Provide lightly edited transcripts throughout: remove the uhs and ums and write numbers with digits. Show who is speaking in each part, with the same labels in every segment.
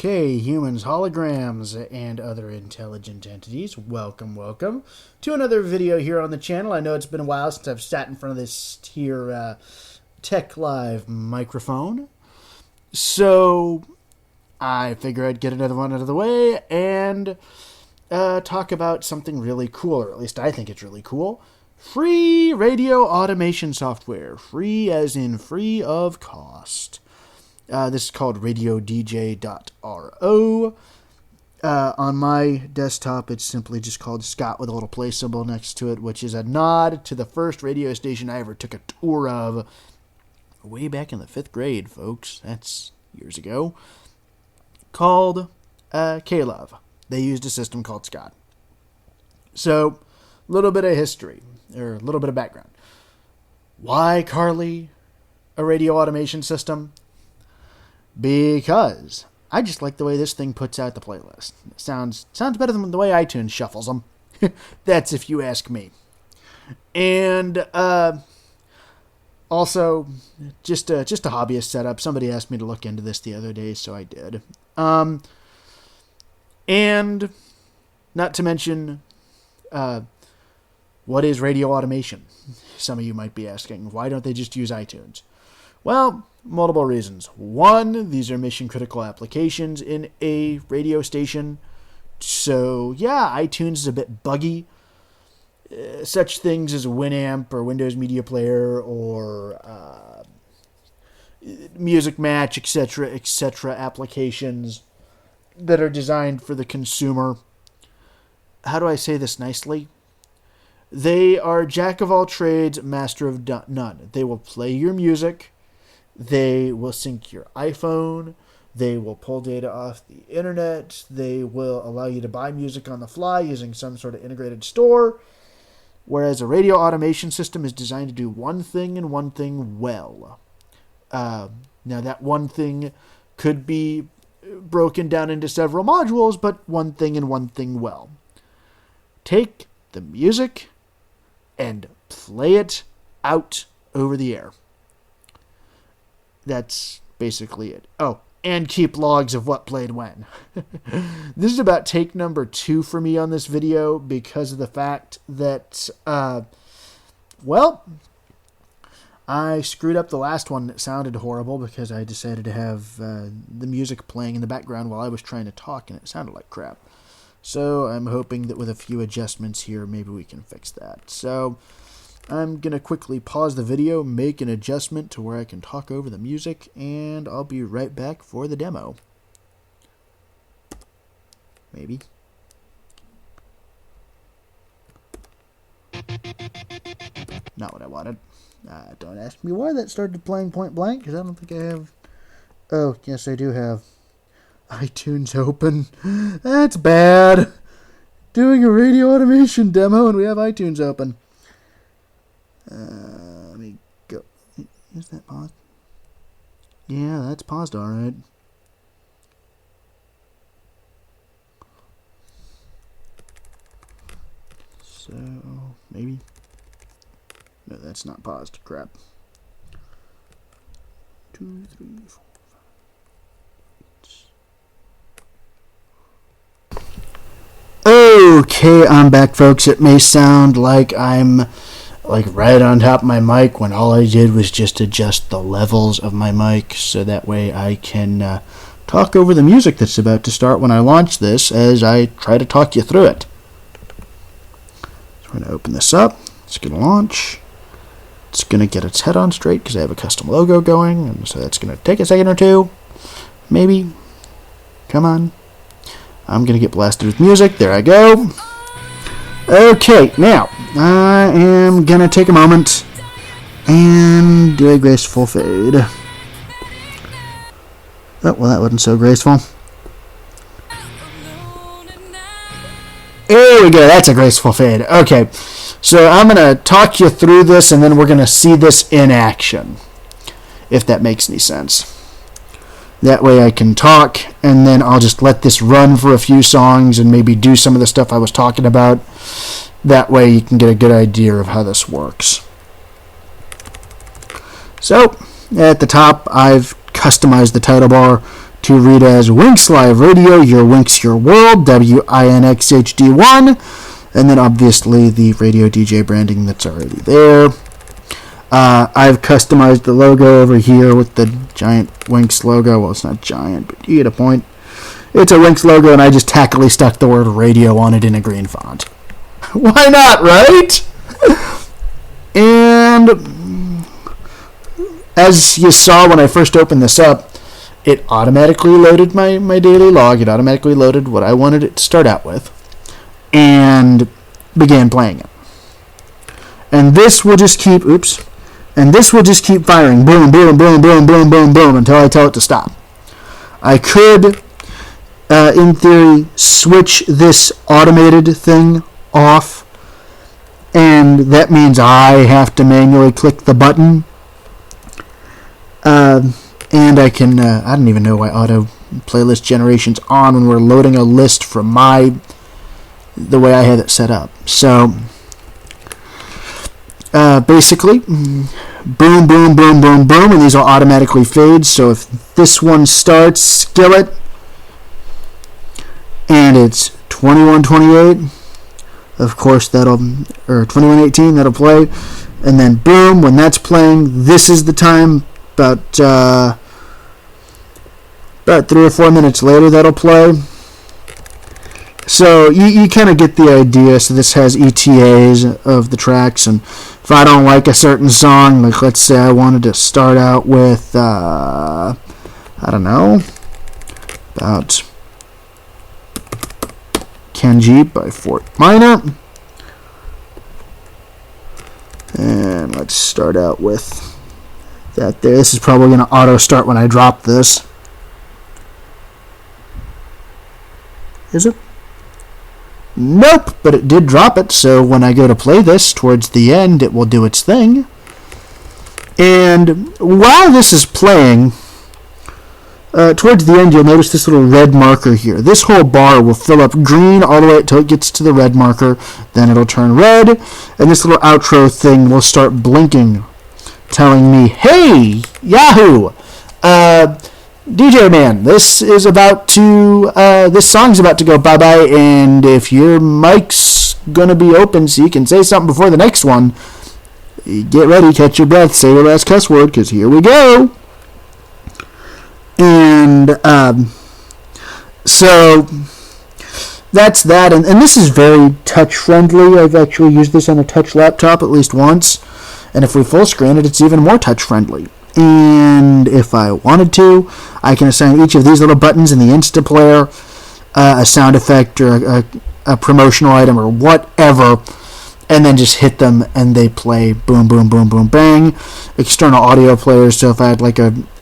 Speaker 1: Okay, humans, holograms, and other intelligent entities, welcome to another video here on the channel. I know it's been a while since I've sat in front of this here Tech Live microphone, so I figure I'd get another one out of the way and talk about something really cool, or at least I think it's really cool. Free radio automation software. Free as in free of cost. This is called RadioDJ.ro. On my desktop, it's simply just called Scott with a little play symbol next to it, which is a nod to the first radio station I ever took a tour of way back in the 5th grade, folks. That's years ago. Called K-Love. They used a system called Scott. So, a little bit of history, or a little bit of background. Why, Carly, a radio automation system? Because I just like the way this thing puts out the playlist. It sounds better than the way iTunes shuffles them. That's if you ask me. And also, just a hobbyist setup. Somebody asked me to look into this the other day, so I did. And not to mention, what is radio automation? Some of you might be asking. Why don't they just use iTunes? Well, multiple reasons. One, these are mission-critical applications in a radio station. So, yeah, iTunes is a bit buggy. Such things as Winamp or Windows Media Player or Music Match, etc., applications that are designed for the consumer. How do I say this nicely? They are jack of all trades, master of none. They will play your music. They will sync your iPhone. They will pull data off the internet. They will allow you to buy music on the fly using some sort of integrated store. Whereas a radio automation system is designed to do one thing and one thing well. Now that one thing could be broken down into several modules, but one thing and one thing well. Take the music and play it out over the air. That's basically it. Oh, and keep logs of what played when. This is about take number 2 for me on this video because of the fact that, I screwed up the last one that sounded horrible because I decided to have the music playing in the background while I was trying to talk and it sounded like crap. So I'm hoping that with a few adjustments here, maybe we can fix that. So I'm going to quickly pause the video, make an adjustment to where I can talk over the music, and I'll be right back for the demo. Maybe. Not what I wanted. Don't ask me why that started playing point blank, because I don't think I have... Oh, yes I do have iTunes open. That's bad. Doing a radio automation demo and we have iTunes open. Let me go. Is that paused? Yeah, that's paused alright. So, maybe. No, that's not paused. Crap. 2, 3, 4, 5. Okay, I'm back, folks. It may sound like I'm right on top of my mic when all I did was just adjust the levels of my mic so that way I can talk over the music that's about to start when I launch this as I try to talk you through it. So we're going to open this up. It's going to launch. It's going to get its head on straight because I have a custom logo going, and so that's going to take a second or two. Maybe. Come on. I'm going to get blasted with music. There I go. Okay, now, I am going to take a moment and do a graceful fade. Oh, well, that wasn't so graceful. There we go, that's a graceful fade. Okay, so I'm going to talk you through this, and then we're going to see this in action, if that makes any sense. That way I can talk, and then I'll just let this run for a few songs and maybe do some of the stuff I was talking about. That way you can get a good idea of how this works. So, at the top, I've customized the title bar to read as Winx Live Radio, Your Winx, Your World, WINXHD1, and then obviously the Radio DJ branding that's already there. I've customized the logo over here with the giant Winx logo. Well, it's not giant, but you get a point. It's a Winx logo, and I just tackily stuck the word radio on it in a green font. Why not, right? And as you saw when I first opened this up, it automatically loaded my daily log. It automatically loaded what I wanted it to start out with and began playing it. And this will just keep, firing, boom, boom, boom, boom, boom, boom, boom, until I tell it to stop. I could, in theory, switch this automated thing off, and that means I have to manually click the button. And I can, I don't even know why auto playlist generation's on when we're loading a list from the way I have it set up. So, basically, boom, boom, boom, boom, boom, and these will automatically fade. So if this one starts, Skillet, and it's 21:28, of course or 21:18, that'll play. And then boom, when that's playing, this is the time, about 3 or 4 minutes later, that'll play. So you kind of get the idea. So this has ETAs of the tracks, and if I don't like a certain song, like let's say I wanted to start out with, I don't know, about Kenji by Fort Minor, and let's start out with that there. This is probably going to auto start when I drop this. Is it? Nope, but it did drop it, so when I go to play this towards the end, it will do its thing. And while this is playing, towards the end, you'll notice this little red marker here. This whole bar will fill up green all the way until it gets to the red marker. Then it'll turn red, and this little outro thing will start blinking, telling me, hey, Yahoo! DJ man, this song's about to go bye-bye, and if your mic's gonna be open so you can say something before the next one, get ready, catch your breath, say the last cuss word, because here we go. And so that's that, and this is very touch-friendly. I've actually used this on a touch laptop at least once, and if we full screen it, it's even more touch-friendly. And if I wanted to, I can assign each of these little buttons in the Insta player a sound effect or a promotional item or whatever, and then just hit them and they play boom, boom, boom, boom, bang. External audio players, so if I had like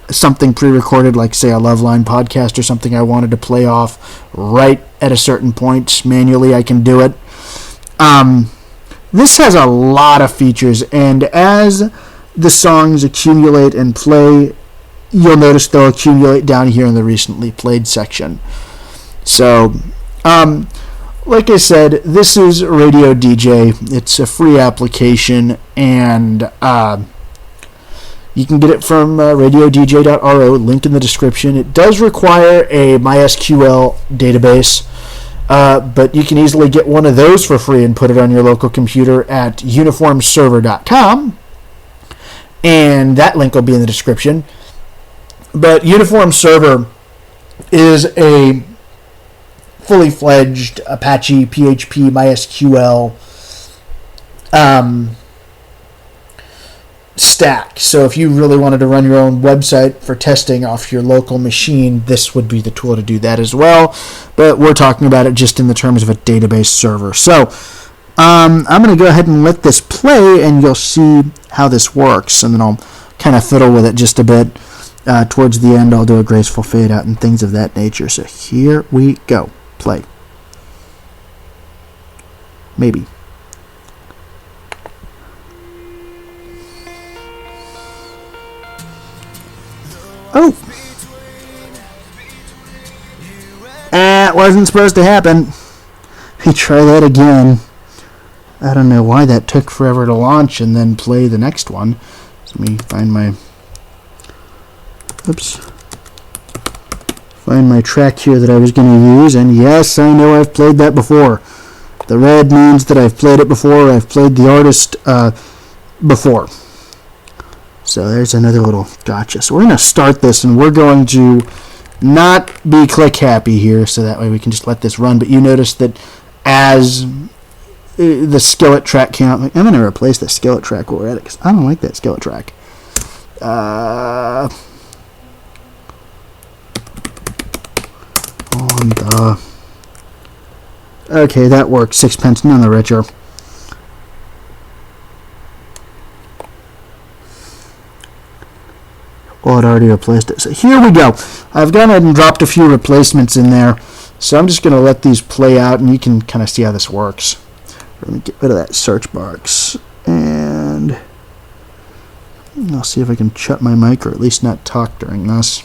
Speaker 1: something pre-recorded, like say a Loveline podcast or something I wanted to play off right at a certain point, manually I can do it. This has a lot of features, and as the songs accumulate and play, you'll notice they'll accumulate down here in the recently played section. So, like I said, this is RadioDJ. It's a free application, and you can get it from radiodj.ro, link in the description. It does require a MySQL database, but you can easily get one of those for free and put it on your local computer at uniformserver.com. And that link will be in the description. But Uniform Server is a fully fledged Apache, PHP, MySQL stack. So if you really wanted to run your own website for testing off your local machine, this would be the tool to do that as well. But we're talking about it just in the terms of a database server. So I'm going to go ahead and let this play, and you'll see how this works, and then I'll kind of fiddle with it just a bit. Towards the end, I'll do a graceful fade out and things of that nature. So here we go. Play. Maybe. Oh! That wasn't supposed to happen. Let me try that again. I don't know why that took forever to launch and then play the next one. So let me find my... Oops. find my track here that I was going to use, and yes, I know I've played that before. The red means that I've played it before. I've played the artist before. So there's another little gotcha. So we're going to start this, and we're going to not be click happy here, so that way we can just let this run. But you notice that as the skillet track came out, I'm going to replace the skillet track while we're at it, because I don't like that skillet track. Okay, that works. Sixpence, none the richer. Well, it already replaced it. So here we go. I've gone ahead and dropped a few replacements in there. So I'm just going to let these play out, and you can kind of see how this works. Let me get rid of that search box. And I'll see if I can shut my mic, or at least not talk during this.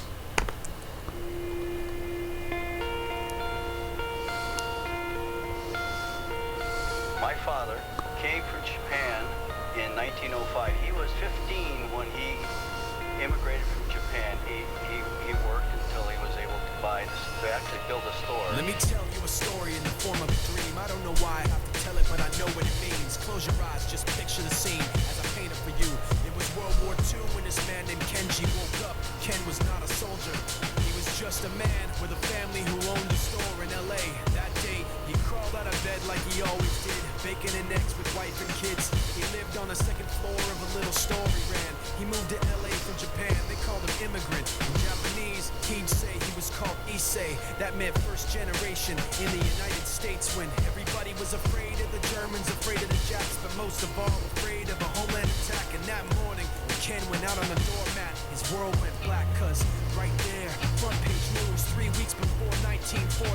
Speaker 2: My father came from Japan in 1905. He was 15 when he immigrated from Japan. He worked until he was able to actually build a store.
Speaker 3: Let me tell you a story in the form of a dream. I don't know why I have to tell it, but I know what it means. Close your eyes, just picture the scene as I paint it for you. It was World War II when this man named Kenji woke up. Ken was not a soldier. He was just a man with a family who owned a store in LA. That day, he crawled out of bed like he always did, bacon and eggs with wife and kids. He lived on the second floor of a little store he ran. He moved to LA from Japan. They called him immigrant. In Japanese, he'd say he was called Issei. That meant first generation in the United States, when everybody was afraid of the Germans, afraid of the Japs, but most of all afraid of a homeland attack. And that morning, when Ken went out on the doormat, his world went black, cause right there, front page news, 3 weeks before 1942,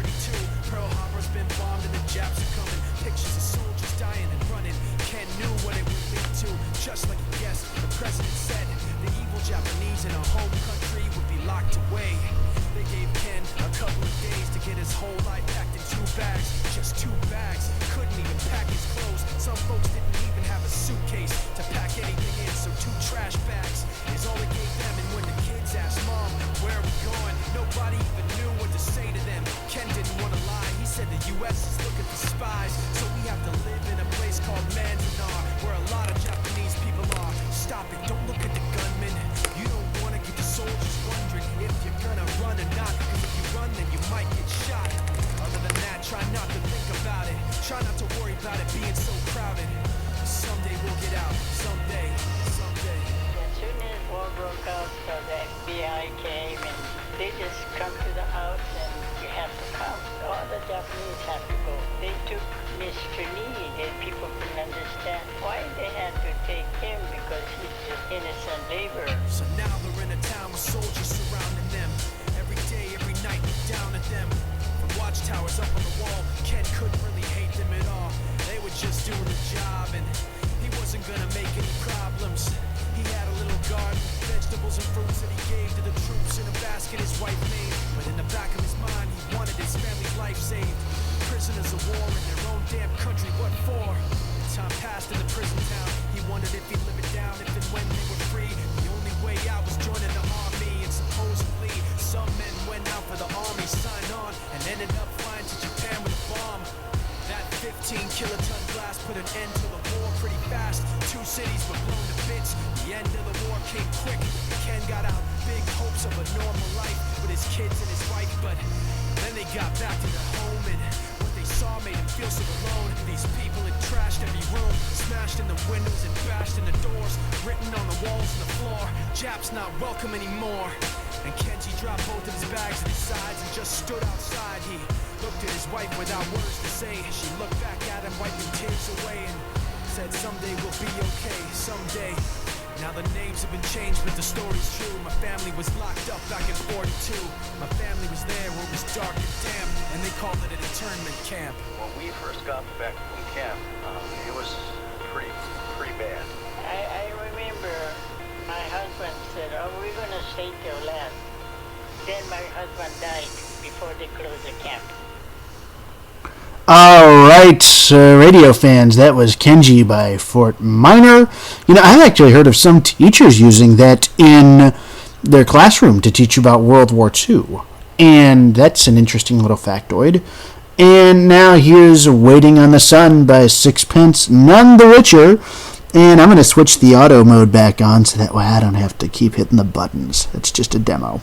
Speaker 3: Pearl Harbor's been bombed and the Japs are coming. Pictures of soldiers dying and running. Ken knew what it would lead to, just like he guessed. The president said the evil Japanese in our home country would be locked away. They gave Ken a couple of days to get his whole life packed in 2 bags. Just 2 bags. Couldn't even pack his clothes. Some folks didn't even have a suitcase to pack anything in, so 2 trash bags is all they gave them. And when the kids asked Mom, where are we going? Nobody even knew what to say to them. Ken didn't want to lie. He said the U.S. is looking for spies, so we have to live in a place called Manzanar, where a lot of Japanese people are. Stop it, don't look at the gunman. You don't want to get the soldiers wondering if you're gonna run or not, because if you run then you might get shot. Other than that, try not to think about it. Try not to worry about it being so crowded. Someday we'll get out. Someday.
Speaker 4: As soon as war broke out, so the FBI came and they just come to the house and you have to come. All the Japanese have to go. They took Mr. Lee and people couldn't understand why they had to take him, because he's just innocent laborer.
Speaker 3: So now they're in a town with soldiers surrounding them. Every day, every night, look down at them. From watchtowers up on the wall, Ken couldn't really hate them at all. They were just doing the job, and he wasn't gonna make any problems. He had a little garden, vegetables and fruits that he gave to the troops in a basket his wife made. But in the back of his mind, he wanted his family's life saved. Prisoners of war in their own damn country, what for? Time passed in the prison town. He wondered if he'd live it down if and when they were free. The only way out was joining the army, and supposedly some men went out for the army, signed on, and ended up flying to Japan with a bomb. That 15-kiloton blast put an end to the war pretty fast. 2 cities were blown to bits. The end of the war came quick. Ken got out big hopes of a normal life with his kids and his wife, but then they got back to their home, and what they saw made him feel so alone. These people had trashed every room, smashed in the windows and bashed in the doors, written on the walls and the floor, Japs not welcome anymore. And Kenji dropped both of his bags at his sides and just stood outside. He looked at his wife without words to say. She looked back at him, wiping tears away, and said, someday we'll be okay, someday. Now the names have been changed, but the story's true. My family was locked up back in 42. My family was there where it was dark and damp, and they called it an internment camp.
Speaker 2: When we first got back from camp, it was pretty bad.
Speaker 4: I remember my husband said, oh, we're going to stay till last. Then my husband died before they closed the camp.
Speaker 1: All right, radio fans, that was Kenji by Fort Minor. You know, I've actually heard of some teachers using that in their classroom to teach about World War II. And that's an interesting little factoid. And now here's Waiting on the Sun by Sixpence None the Richer. And I'm going to switch the auto mode back on so that way I don't have to keep hitting the buttons. It's just a demo.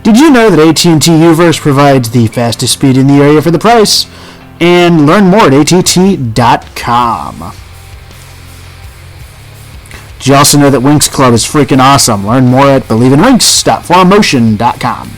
Speaker 1: Did you know that AT&T Uverse provides the fastest speed in the area for the price? And learn more at att.com. Did you also know that Winx Club is freaking awesome? Learn more at believeinwinx.4motion.com.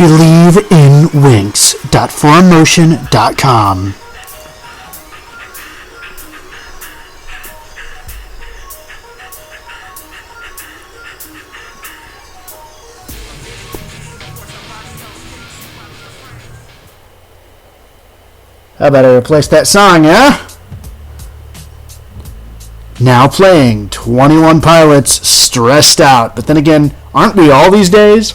Speaker 1: BelieveInWinks.4emotion.com. How about I replace that song, yeah? Now playing 21 Pilots, Stressed Out. But then again, aren't we all these days?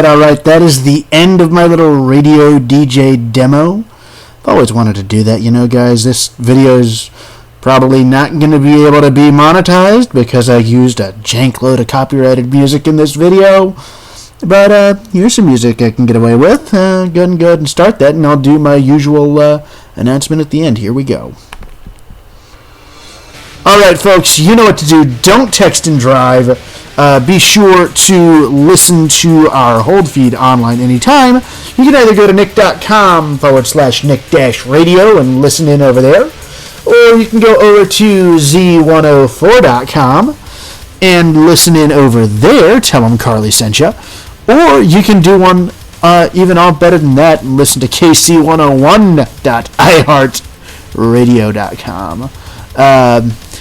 Speaker 1: Alright. That is the end of my little radio DJ demo. I've always wanted to do that, guys. This video is probably not going to be able to be monetized because I used a jank load of copyrighted music in this video. But here's some music I can get away with. Go ahead and start that, and I'll do my usual announcement at the end. Here we go. Alright, folks, you know what to do. Don't text and drive. Be sure to listen to our hold feed online anytime. You can either go to nick.com/nick-radio and listen in over there, or you can go over to z104.com and listen in over there. Tell them Carly sent you. Or you can do one even all better than that and listen to kc101.iheartradio.com.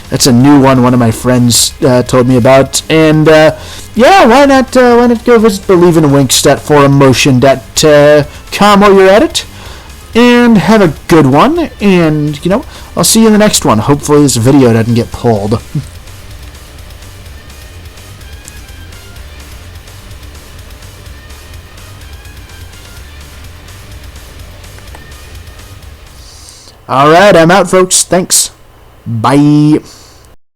Speaker 1: That's a new one of my friends told me about. And, why not go visit BelieveInWinks.4emotion.com while you're at it. and have a good one. And, I'll see you in the next one. Hopefully this video doesn't get pulled. Alright, I'm out, folks. Thanks. Bye.